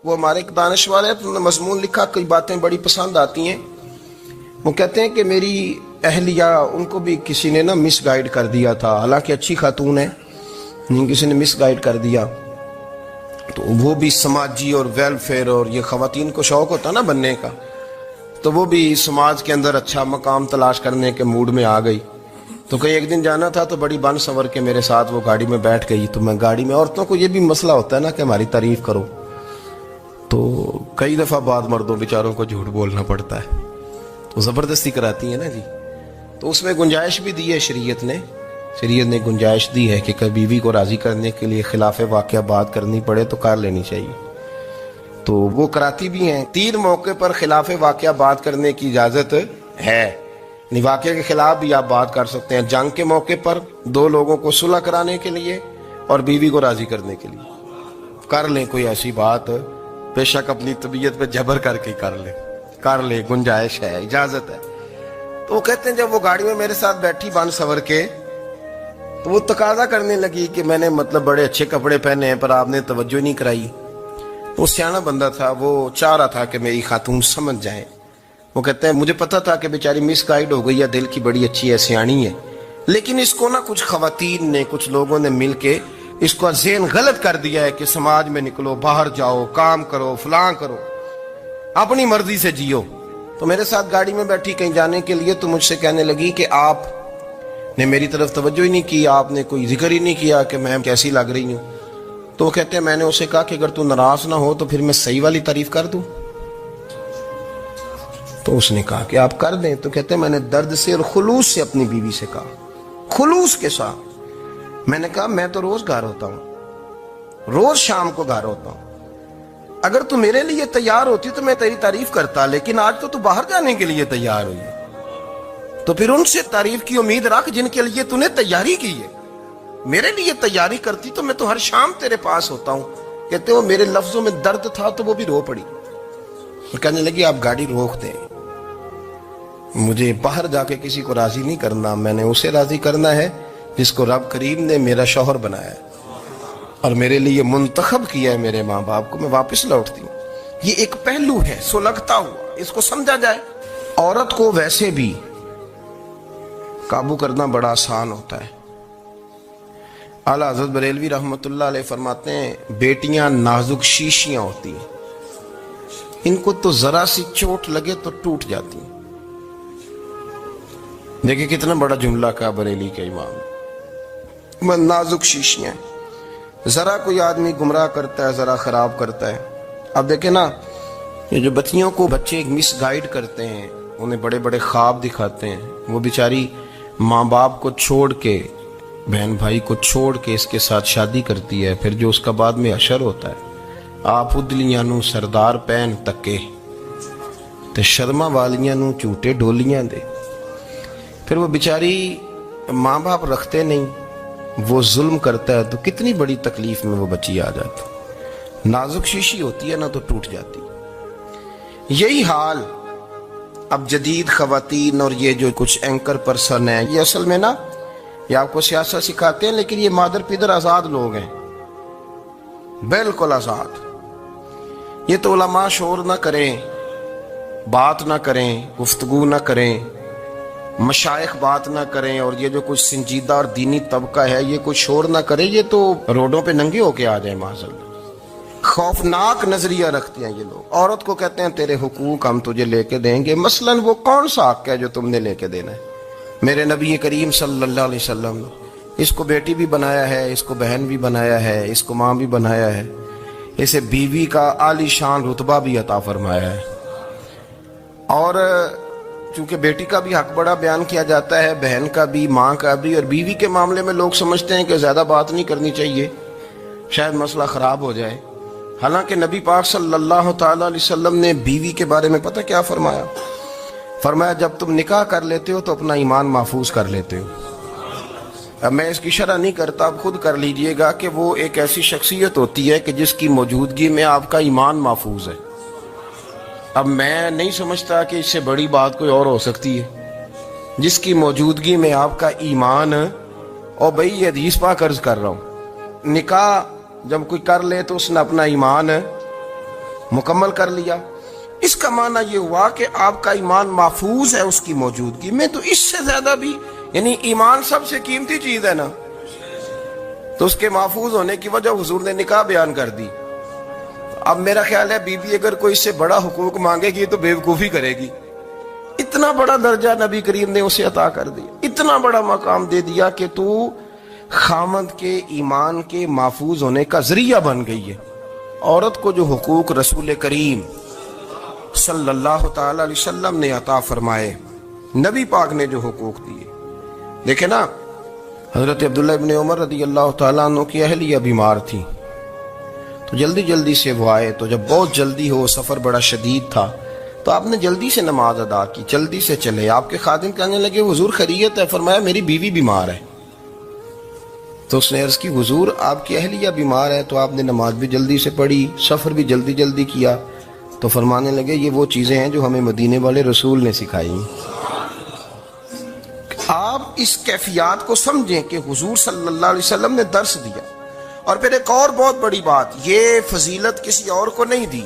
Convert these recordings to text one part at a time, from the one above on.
وہ ہمارے ایک دانشور ہے، انہوں نے مضمون لکھا، کئی باتیں بڑی پسند آتی ہیں۔ وہ کہتے ہیں کہ میری اہلیہ، ان کو بھی کسی نے نا مس گائیڈ کر دیا تھا، حالانکہ اچھی خاتون ہے، کسی نے مس گائیڈ کر دیا، تو وہ بھی سماجی اور ویلفیئر اور یہ خواتین کو شوق ہوتا نا بننے کا، تو وہ بھی سماج کے اندر اچھا مقام تلاش کرنے کے موڈ میں آ گئی۔ تو کہیں ایک دن جانا تھا تو بڑی بن سنور کے میرے ساتھ وہ گاڑی میں بیٹھ گئی۔ تو میں گاڑی میں، عورتوں کو یہ بھی مسئلہ ہوتا ہے نا کہ ہماری تعریف کرو، تو کئی دفعہ بعد مردوں بیچاروں کو جھوٹ بولنا پڑتا ہے، تو زبردستی کراتی ہیں نا جی۔ تو اس میں گنجائش بھی دی ہے شریعت نے گنجائش دی ہے کہ کبھی بیوی کو راضی کرنے کے لیے خلاف واقعہ بات کرنی پڑے تو کر لینی چاہیے، تو وہ کراتی بھی ہیں۔ 3 موقع پر خلاف واقعہ بات کرنے کی اجازت ہے، واقعے کے خلاف بھی آپ بات کر سکتے ہیں۔ جنگ کے موقع پر 2 لوگوں کو صلح کرانے کے لیے اور بیوی کو راضی کرنے کے لیے کر لیں کوئی ایسی بات، بے شک اپنی طبیعت پہ جبر کر کے کر لیں، گنجائش ہے، اجازت ہے۔ تو وہ کہتے ہیں جب وہ گاڑی میں میرے ساتھ بیٹھی بن سنور کے، تو وہ تقاضا کرنے لگی کہ میں نے مطلب بڑے اچھے کپڑے پہنے ہیں پر آپ نے توجہ نہیں کرائی۔ وہ سیانا بندہ تھا، وہ چاہ رہا تھا کہ میری خاتون سمجھ جائیں۔ وہ کہتے ہیں مجھے پتا تھا کہ بیچاری مس گائیڈ ہو گئی ہے، دل کی بڑی اچھی ہے، سیانی ہے، لیکن اس کو نا کچھ خواتین نے، کچھ لوگوں نے مل کے اس کو ذہن غلط کر دیا ہے کہ سماج میں نکلو، باہر جاؤ، کام کرو، فلاں کرو، اپنی مرضی سے جیو۔ تو میرے ساتھ گاڑی میں بیٹھی کہیں جانے کے لیے، تو مجھ سے کہنے لگی کہ آپ نے میری طرف توجہ ہی نہیں کی، آپ نے کوئی ذکر ہی نہیں کیا کہ میں کیسی لگ رہی ہوں۔ تو وہ کہتے ہیں میں نے اسے کہا کہ اگر تو ناراض نہ ہو تو پھر میں صحیح والی تعریف کر دوں۔ تو اس نے کہا کہ آپ کر دیں۔ تو کہتے ہیں میں نے درد سے اور خلوص سے اپنی بیوی سے کہا، خلوص کے ساتھ میں نے کہا میں تو روز گھر ہوتا ہوں، روز شام کو گھر ہوتا ہوں، اگر تو میرے لیے تیار ہوتی تو میں تیری تعریف کرتا، لیکن آج تو باہر جانے کے لیے تیار ہوئی ہے، تو پھر ان سے تعریف کی امید رکھ جن کے لیے تو نے تیاری کی ہے۔ میرے لیے تیاری کرتی تو میں تو ہر شام تیرے پاس ہوتا ہوں۔ کہتے وہ میرے لفظوں میں درد تھا تو وہ بھی رو پڑی، کہنے لگی آپ گاڑی روک دیں، مجھے باہر جا کے کسی کو راضی نہیں کرنا، میں نے اسے راضی کرنا ہے جس کو رب کریم نے میرا شوہر بنایا ہے اور میرے لیے منتخب کیا ہے میرے ماں باپ کو، میں واپس لوٹتی ہوں۔ یہ ایک پہلو ہے سلگتا ہوا، اس کو سمجھا جائے۔ عورت کو ویسے بھی قابو کرنا بڑا آسان ہوتا ہے۔ اعلیٰ حضرت بریلوی رحمۃ اللہ علیہ فرماتے ہیں بیٹیاں نازک شیشیاں ہوتی ہیں، ان کو تو ذرا سی چوٹ لگے تو ٹوٹ جاتی ہیں۔ دیکھیں کتنا بڑا جملہ کہا بریلی کے امام، نازک شیشیاں، ذرا کوئی آدمی گمراہ کرتا ہے، ذرا خراب کرتا ہے۔ اب دیکھیں نا، یہ جو بچیوں کو بچے مس گائیڈ کرتے ہیں، انہیں بڑے بڑے خواب دکھاتے ہیں، وہ بیچاری ماں باپ کو چھوڑ کے، بہن بھائی کو چھوڑ کے اس کے ساتھ شادی کرتی ہے، پھر جو اس کا بعد میں حشر ہوتا ہے، آپ ادلیاں نو سردار پہن تکے تے شرما والیاں نو جھوٹے ڈولیاں دے۔ پھر وہ بیچاری ماں باپ رکھتے نہیں، وہ ظلم کرتا ہے، تو کتنی بڑی تکلیف میں وہ بچی آ جاتی۔ نازک شیشی ہوتی ہے نا تو ٹوٹ جاتی۔ یہی حال اب جدید خواتین اور یہ جو کچھ اینکر پرسن ہیں، یہ اصل میں نا یہ آپ کو سیاست سکھاتے ہیں، لیکن یہ مادر پیدر آزاد لوگ ہیں، بالکل آزاد۔ یہ تو علماء شور نہ کریں، بات نہ کریں، گفتگو نہ کریں، مشائخ بات نہ کریں، اور یہ جو کچھ سنجیدہ اور دینی طبقہ ہے یہ کچھ شور نہ کرے، یہ تو روڈوں پہ ننگے ہو کے آ جائیں معاذ اللہ۔ خوفناک نظریہ رکھتے ہیں یہ لوگ۔ عورت کو کہتے ہیں تیرے حقوق ہم تجھے لے کے دیں گے، مثلاً وہ کون سا حق ہے جو تم نے لے کے دینا ہے؟ میرے نبی کریم صلی اللہ علیہ وسلم نے اس کو بیٹی بھی بنایا ہے، اس کو بہن بھی بنایا ہے، اس کو ماں بھی بنایا ہے، اسے بیوی کا عالی شان رتبہ بھی عطا فرمایا ہے۔ اور چونکہ بیٹی کا بھی حق بڑا بیان کیا جاتا ہے، بہن کا بھی، ماں کا بھی، اور بیوی کے معاملے میں لوگ سمجھتے ہیں کہ زیادہ بات نہیں کرنی چاہیے، شاید مسئلہ خراب ہو جائے۔ حالانکہ نبی پاک صلی اللہ تعالی علیہ وسلم نے بیوی کے بارے میں پتہ کیا فرمایا؟ فرمایا جب تم نکاح کر لیتے ہو تو اپنا ایمان محفوظ کر لیتے ہو۔ اب میں اس کی شرح نہیں کرتا، آپ خود کر لیجئے گا کہ وہ ایک ایسی شخصیت ہوتی ہے کہ جس کی موجودگی میں آپ کا ایمان محفوظ ہے۔ اب میں نہیں سمجھتا کہ اس سے بڑی بات کوئی اور ہو سکتی ہے، جس کی موجودگی میں آپ کا ایمان، اور بھئی یہ حدیث پاک عرض کر رہا ہوں، نکاح جب کوئی کر لے تو اس نے اپنا ایمان مکمل کر لیا. اس کا معنی یہ ہوا کہ آپ کا ایمان محفوظ ہے اس کی موجودگی میں. تو اس سے زیادہ بھی یعنی ایمان سب سے قیمتی چیز ہے نا, تو اس کے محفوظ ہونے کی وجہ حضور نے نکاح بیان کر دی. اب میرا خیال ہے بی بی اگر کوئی اس سے بڑا حقوق مانگے گی تو بیوقوفی کرے گی. اتنا بڑا درجہ نبی کریم نے اسے عطا کر دیا, اتنا بڑا مقام دے دیا کہ تو خامند کے ایمان کے محفوظ ہونے کا ذریعہ بن گئی ہے. عورت کو جو حقوق رسول کریم صلی اللہ تعالی علیہ وسلم نے عطا فرمائے, نبی پاک نے جو حقوق دیے. دیکھیں نا, حضرت عبداللہ ابن عمر رضی اللہ تعالیٰ عنہ کی اہلیہ بیمار تھی, تو جلدی جلدی سے وہ آئے. تو جب بہت جلدی ہو, سفر بڑا شدید تھا, تو آپ نے جلدی سے نماز ادا کی, جلدی سے چلے. آپ کے خادم کہنے لگے حضور خیریت ہے؟ فرمایا میری بیوی بیمار ہے. تو اس نے عرض کی حضور آپ کی اہلیہ بیمار ہے, تو آپ نے نماز بھی جلدی سے پڑھی, سفر بھی جلدی جلدی کیا. تو فرمانے لگے یہ وہ چیزیں ہیں جو ہمیں مدینے والے رسول نے سکھائی. آپ اس کیفیات کو سمجھیں کہ حضور صلی اللہ علیہ وسلم نے درس دیا. اور پھر ایک اور بہت بڑی بات, یہ فضیلت کسی اور کو نہیں دی.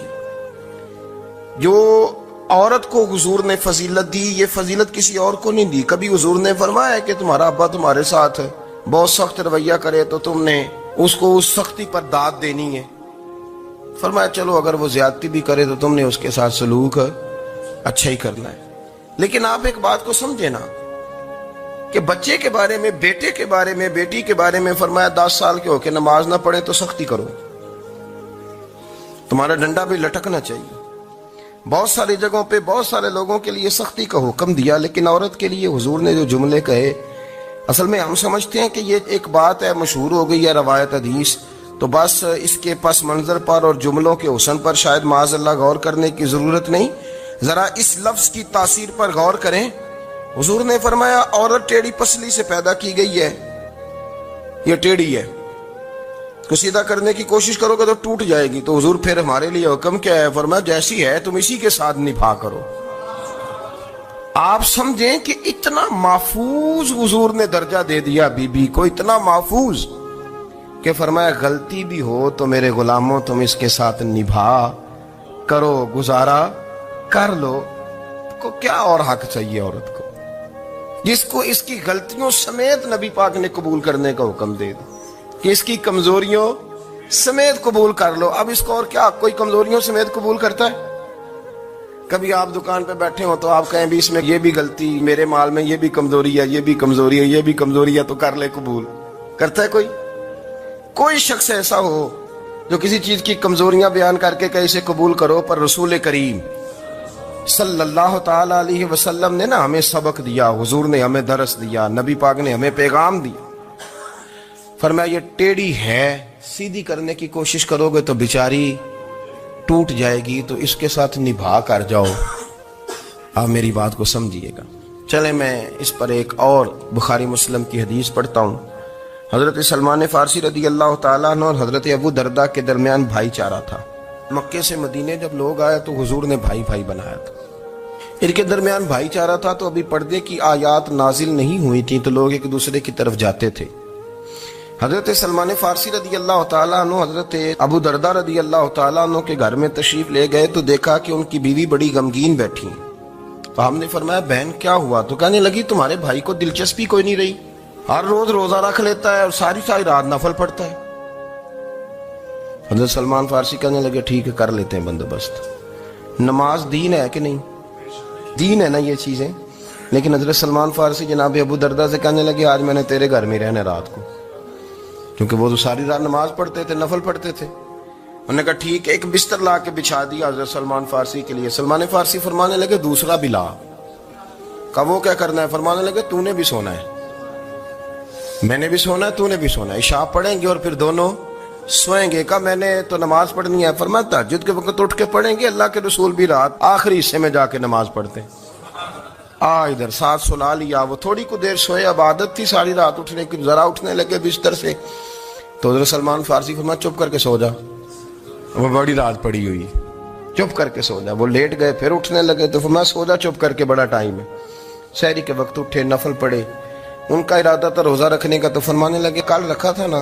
جو عورت کو حضور نے فضیلت دی, یہ فضیلت کسی اور کو نہیں دی. کبھی حضور نے فرمایا کہ تمہارا ابا تمہارے ساتھ بہت سخت رویہ کرے تو تم نے اس کو اس سختی پر داد دینی ہے. فرمایا چلو اگر وہ زیادتی بھی کرے تو تم نے اس کے ساتھ سلوک اچھا ہی کرنا ہے. لیکن آپ ایک بات کو سمجھے نا کہ بچے کے بارے میں, بیٹے کے بارے میں, بیٹی کے بارے میں فرمایا 10 سال کے ہو کے نماز نہ پڑھے تو سختی کرو, تمہارا ڈنڈا بھی لٹکنا چاہیے. بہت ساری جگہوں پہ بہت سارے لوگوں کے لیے سختی کا حکم دیا, لیکن عورت کے لیے حضور نے جو جملے کہے, اصل میں ہم سمجھتے ہیں کہ یہ ایک بات ہے, مشہور ہو گئی ہے روایت حدیث, تو بس اس کے پس منظر پر اور جملوں کے حسن پر شاید معاذ اللہ غور کرنے کی ضرورت نہیں. ذرا اس لفظ کی تاثیر پر غور کریں. حضور نے فرمایا عورت ٹیڑھی پسلی سے پیدا کی گئی ہے, یہ ٹیڑھی ہے, کو سیدھا کرنے کی کوشش کرو گے تو ٹوٹ جائے گی. تو حضور پھر ہمارے لیے حکم کیا ہے؟ فرمایا جیسی ہے تم اسی کے ساتھ نبھا کرو. آپ سمجھیں کہ اتنا محفوظ حضور نے درجہ دے دیا بی بی کو, اتنا محفوظ کہ فرمایا غلطی بھی ہو تو میرے غلاموں تم اس کے ساتھ نبھا کرو, گزارا کر لو. کو کیا اور حق چاہیے عورت کو, جس کو اس کی غلطیوں سمیت نبی پاک نے قبول کرنے کا حکم دے دی کہ اس کی کمزوریوں سمیت قبول کر لو. اب اس کو اور کیا کوئی کمزوریوں سمیت قبول کرتا ہے؟ کبھی آپ دکان پہ بیٹھے ہو تو آپ کہیں بھی اس میں یہ بھی غلطی, میرے مال میں یہ بھی کمزوری ہے, یہ بھی کمزوری ہے, یہ بھی کمزوری ہے, تو کر لے قبول. کرتا ہے کوئی؟ کوئی شخص ایسا ہو جو کسی چیز کی کمزوریاں بیان کر کے کہ اسے قبول کرو؟ پر رسول کریم صلی اللہ تعالی علیہ وسلم نے نا ہمیں سبق دیا, حضور نے ہمیں درس دیا, نبی پاک نے ہمیں پیغام دیا. فرمایا یہ ٹیڑھی ہے, سیدھی کرنے کی کوشش کرو گے تو بیچاری ٹوٹ جائے گی, تو اس کے ساتھ نبھا کر جاؤ. آپ میری بات کو سمجھیے گا. چلیں میں اس پر ایک اور بخاری مسلم کی حدیث پڑھتا ہوں. حضرت سلمان فارسی رضی اللہ تعالیٰ عنہ اور حضرت ابو دردہ کے درمیان بھائی چارہ تھا. مکے سے مدینے جب لوگ آئے تو حضور نے بھائی بھائی بنایا تھا. ان کے درمیان بھائی چارہ تھا, تو ابھی پردے کی آیات نازل نہیں ہوئی تھی, تو لوگ ایک دوسرے کی طرف جاتے تھے. حضرت سلمان فارسی رضی اللہ تعالیٰ عنہ حضرت ابو دردہ رضی اللہ تعالیٰ عنہ کے گھر میں تشریف لے گئے, تو دیکھا کہ ان کی بیوی بڑی غمگین بیٹھی. تو ہم نے فرمایا بہن کیا ہوا؟ تو کہنے لگی تمہارے بھائی کو دلچسپی کوئی نہیں رہی, ہر روز روزہ رکھ لیتا ہے اور ساری رات نفل پڑھتا ہے. حضرت سلمان فارسی کہنے لگے ٹھیک ہے کر لیتے ہیں بندوبست. نماز دین ہے کہ نہیں؟ دین ہے نا یہ چیزیں. لیکن حضرت سلمان فارسی جناب ابو دردہ سے کہنے لگے آج میں نے تیرے گھر میں رہنا رات کو, کیونکہ وہ تو ساری رات نماز پڑھتے تھے, نفل پڑھتے تھے. انہوں نے کہا ٹھیک ہے. ایک بستر لا کے بچھا دیا حضرت سلمان فارسی کے لیے. سلمان فارسی فرمانے لگے دوسرا بھی لا. کہا وہ کیا کرنا ہے؟ فرمانے لگے تو نے بھی سونا ہے, میں نے بھی سونا ہے, تو نے بھی سونا ہے. عشاء پڑھیں گے اور پھر دونوں سوئیں گے. کہا میں نے تو نماز پڑھنی ہے. فرمایا تہجد کے وقت اٹھ کے پڑھیں گے, اللہ کے رسول بھی رات آخری حصے میں جا کے نماز پڑھتے ہیں. ادھر ساتھ سلا لیا. وہ تھوڑی کو دیر سوئے, اب عادت تھی ساری رات اٹھنے کی, ذرا اٹھنے لگے بستر سے. تو حضرت سلمان فارسی فرمایا چپ کر کے سو جا, وہ بڑی رات پڑی ہوئی, چپ کر کے سو جا. وہ لیٹ گئے, پھر اٹھنے لگے. تو فرمایا سو جا چپ کر کے, بڑا ٹائم ہے. سحری کے وقت اٹھے, نفل پڑھے. ان کا ارادہ تھا روزہ رکھنے کا, تو فرمانے لگے کل رکھا تھا نا.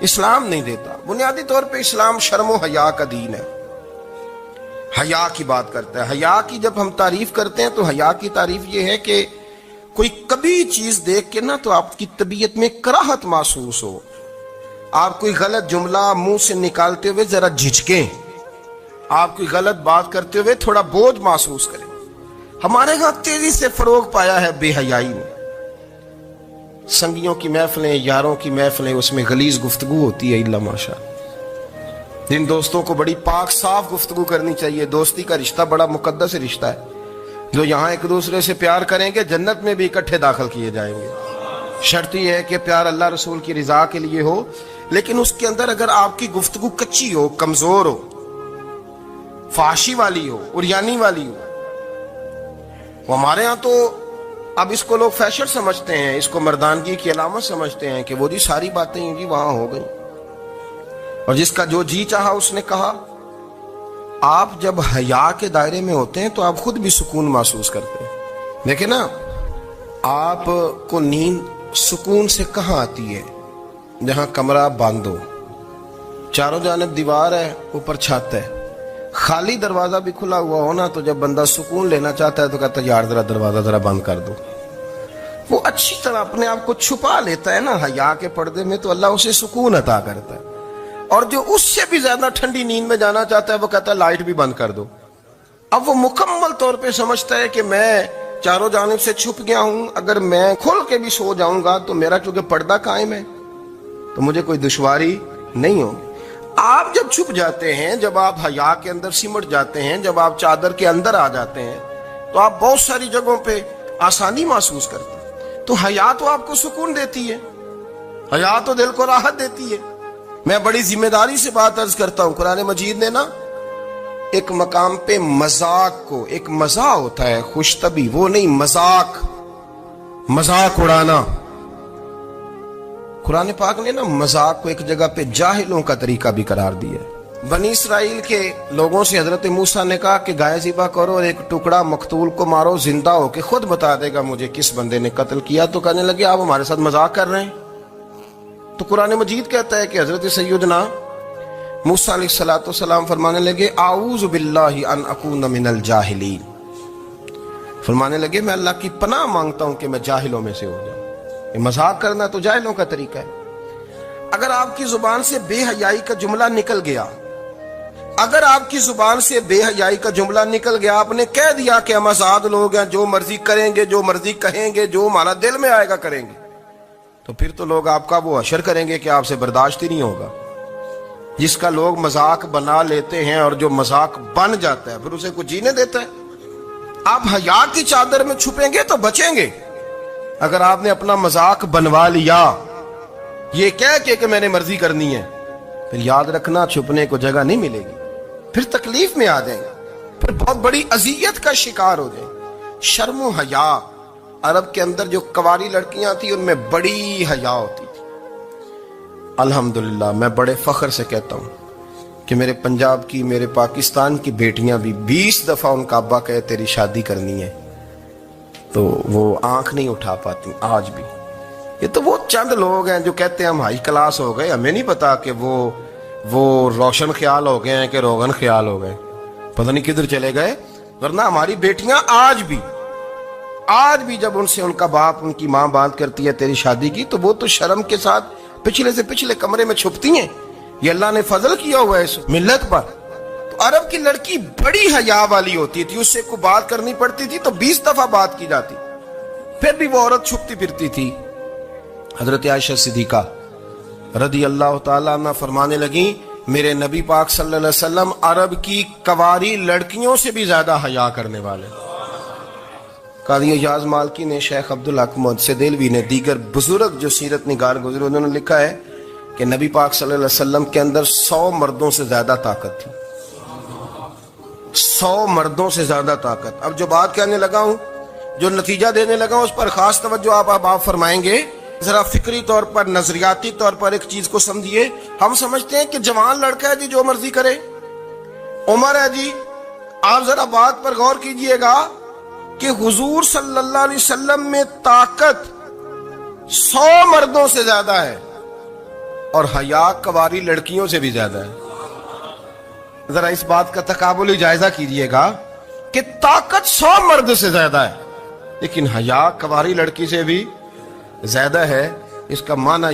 اسلام نہیں دیتا۔ بنیادی طور پہ اسلام شرم و حیا کا دین ہے، حیا کی بات کرتا ہے۔ حیا کی جب ہم تعریف کرتے ہیں تو حیا کی تعریف یہ ہے کہ کوئی کبھی چیز دیکھ کے نا تو آپ کی طبیعت میں کراہت محسوس ہو، آپ کوئی غلط جملہ منہ سے نکالتے ہوئے ذرا جھجکیں، آپ کوئی غلط بات کرتے ہوئے تھوڑا بوجھ محسوس کریں۔ ہمارے ہاں تیزی سے فروغ پایا ہے بے حیائی میں۔ سنگیوں کی محفلیں، یاروں کی محفلیں، اس میں غلیظ گفتگو ہوتی ہے، الا ماشاء اللہ۔ جن دوستوں کو بڑی پاک صاف گفتگو کرنی چاہیے، دوستی کا رشتہ بڑا مقدس رشتہ ہے، جو یہاں ایک دوسرے سے پیار کریں گے جنت میں بھی اکٹھے داخل کیے جائیں گے۔ شرط یہ ہے کہ پیار اللہ رسول کی رضا کے لیے ہو، لیکن اس کے اندر اگر آپ کی گفتگو کچی ہو، کمزور ہو، فحاشی والی ہو، عریانی والی ہو، وہ ہمارے ہاں تو اب اس کو لوگ فیشن سمجھتے ہیں، اس کو مردانگی کی علامت سمجھتے ہیں کہ وہ جی ساری باتیں جی وہاں ہو گئی، اور جس کا جو جی چاہا اس نے کہا۔ آپ جب حیا کے دائرے میں ہوتے ہیں تو آپ خود بھی سکون محسوس کرتے ہیں۔ دیکھیں نا، آپ کو نیند سکون سے کہاں آتی ہے؟ جہاں کمرہ بند ہو، چاروں جانب دیوار ہے، اوپر چھت ہے، خالی دروازہ بھی کھلا ہوا ہونا تو جب بندہ سکون لینا چاہتا ہے تو کہتا ہے یار ذرا دروازہ ذرا بند کر دو۔ وہ اچھی طرح اپنے آپ کو چھپا لیتا ہے نا حیا کے پردے میں، تو اللہ اسے سکون عطا کرتا ہے۔ اور جو اس سے بھی زیادہ ٹھنڈی نیند میں جانا چاہتا ہے وہ کہتا ہے لائٹ بھی بند کر دو۔ اب وہ مکمل طور پہ سمجھتا ہے کہ میں چاروں جانب سے چھپ گیا ہوں، اگر میں کھل کے بھی سو جاؤں گا تو میرا چونکہ پردہ قائم ہے تو مجھے کوئی دشواری نہیں ہوگی۔ آپ جب چھپ جاتے ہیں، جب آپ حیا کے اندر سمٹ جاتے ہیں، جب آپ چادر کے اندر آ جاتے ہیں تو آپ بہت ساری جگہوں پہ آسانی محسوس کرتے ہیں۔ تو حیا تو آپ کو سکون دیتی ہے، حیا تو دل کو راحت دیتی ہے۔ میں بڑی ذمہ داری سے بات عرض کرتا ہوں، قرآن مجید نے نا ایک مقام پہ مذاق کو، ایک مزاح ہوتا ہے خوش طبی، وہ نہیں مذاق اڑانا، قرآن پاک نے نا مذاق کو ایک جگہ پہ جاہلوں کا طریقہ بھی قرار دیا ہے۔ بنی اسرائیل کے لوگوں سے حضرت موسیٰ نے کہا کہ گائے ذبح کرو اور ایک ٹکڑا مقتول کو مارو، زندہ ہو کے خود بتا دے گا مجھے کس بندے نے قتل کیا۔ تو کہنے لگے آپ ہمارے ساتھ مذاق کر رہے ہیں۔ تو قرآن مجید کہتا ہے کہ حضرت سیدنا موسیٰ علیہ السلام فرمانے لگے اعوذ باللہ ان اکون من الجاہلین، فرمانے لگے میں اللہ کی پناہ مانگتا ہوں کہ میں جاہلوں میں سے ہو جاؤں۔ یہ مذاق کرنا تو جاہلوں کا طریقہ ہے۔ اگر آپ کی زبان سے بے حیائی کا جملہ نکل گیا، اگر آپ کی زبان سے بے حیائی کا جملہ نکل گیا، آپ نے کہہ دیا کہ ہم آزاد لوگ ہیں، جو مرضی کریں گے، جو مرضی کہیں گے، جو ہمارا دل میں آئے گا کریں گے، تو پھر تو لوگ آپ کا وہ حشر کریں گے کہ آپ سے برداشت ہی نہیں ہوگا۔ جس کا لوگ مذاق بنا لیتے ہیں اور جو مذاق بن جاتا ہے پھر اسے کوئی جینے دیتا ہے۔ آپ حیا کی چادر میں چھپیں گے تو بچیں گے۔ اگر آپ نے اپنا مذاق بنوا لیا یہ کہہ کے کہ میں نے مرضی کرنی ہے، پھر یاد رکھنا چھپنے کو جگہ نہیں ملے گی، پھر تکلیف میں آ جائیں گے، پھر بہت بڑی اذیت کا شکار ہو جائیں۔ شرم و حیا، عرب کے اندر جو کنواری لڑکیاں تھیں ان میں بڑی حیا ہوتی تھی۔ الحمدللہ میں بڑے فخر سے کہتا ہوں کہ میرے پنجاب کی، میرے پاکستان کی بیٹیاں بھی 20 دفعہ ان کا ابا کہے تیری شادی کرنی ہے تو وہ آنکھ نہیں اٹھا پاتی آج بھی۔ یہ تو وہ چند لوگ ہیں جو کہتے ہیں ہم ہائی کلاس ہو گئے، ہمیں نہیں پتا کہ وہ روشن خیال ہو گئے ہیں کہ روغن خیال ہو گئے، پتہ نہیں کدھر چلے گئے۔ ورنہ ہماری بیٹیاں آج بھی جب ان سے ان کا باپ، ان کی ماں بات کرتی ہے تیری شادی کی، تو وہ تو شرم کے ساتھ پچھلے سے پچھلے کمرے میں چھپتی ہیں۔ یہ اللہ نے فضل کیا ہوا ہے اس ملت پر۔ تو عرب کی لڑکی بڑی حیا والی ہوتی تھی، اس سے کوئی بات کرنی پڑتی تھی تو 20 دفعہ بات کی جاتی، پھر بھی وہ عورت چھپتی پھرتی تھی۔ حضرت عائشہ صدیقہ رضی اللہ تعالیٰ عنہ فرمانے لگیں میرے نبی پاک صلی اللہ علیہ وسلم عرب کی کنواری لڑکیوں سے بھی زیادہ حیا کرنے والے۔ قاضی اعجاز مالکی نے، شیخ عبدالحق محدث دہلوی نے، دیگر بزرگ جو سیرت نگار گزرے انہوں نے لکھا ہے کہ نبی پاک صلی اللہ علیہ وسلم کے اندر 100 مردوں سے زیادہ طاقت تھی، 100 مردوں سے زیادہ طاقت۔ اب جو بات کہنے لگا ہوں، جو نتیجہ دینے لگا ہوں، اس پر خاص توجہ آپ فرمائیں گے۔ ذرا فکری طور پر، نظریاتی طور پر ایک چیز کو سمجھیے۔ ہم سمجھتے ہیں کہ جوان لڑکا ہے جی جو مرضی کرے، عمر ہے جی۔ آپ ذرا بات پر غور کیجئے گا کہ حضور صلی اللہ علیہ وسلم میں طاقت 100 مردوں سے زیادہ ہے، اور حیا کواری لڑکیوں سے بھی زیادہ ہے. ذرا اس بات کا تقابلی جائزہ کیجئے گا کہ طاقت 100 مرد سے زیادہ ہے لیکن حیا کواری لڑکی سے بھی زیادہ ہے. اس کا معنی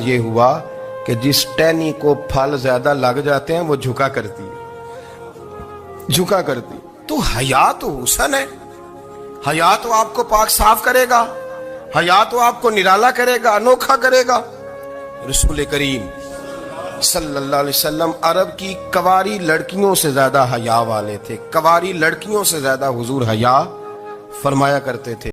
یہ ہوا کہ جس ٹہنی کو پھل زیادہ لگ جاتے ہیں وہ جھکا کرتی. تو حیا تو حسن ہے. حیا تو آپ کو پاک صاف کرے گا. حیا تو آپ کو نرالا کرے گا, انوکھا کرے گا. رسول کریم صلی اللہ علیہ وسلم عرب کی کواری لڑکیوں سے زیادہ حیا والے تھے. کواری لڑکیوں سے زیادہ حضور حیا فرمایا کرتے تھے.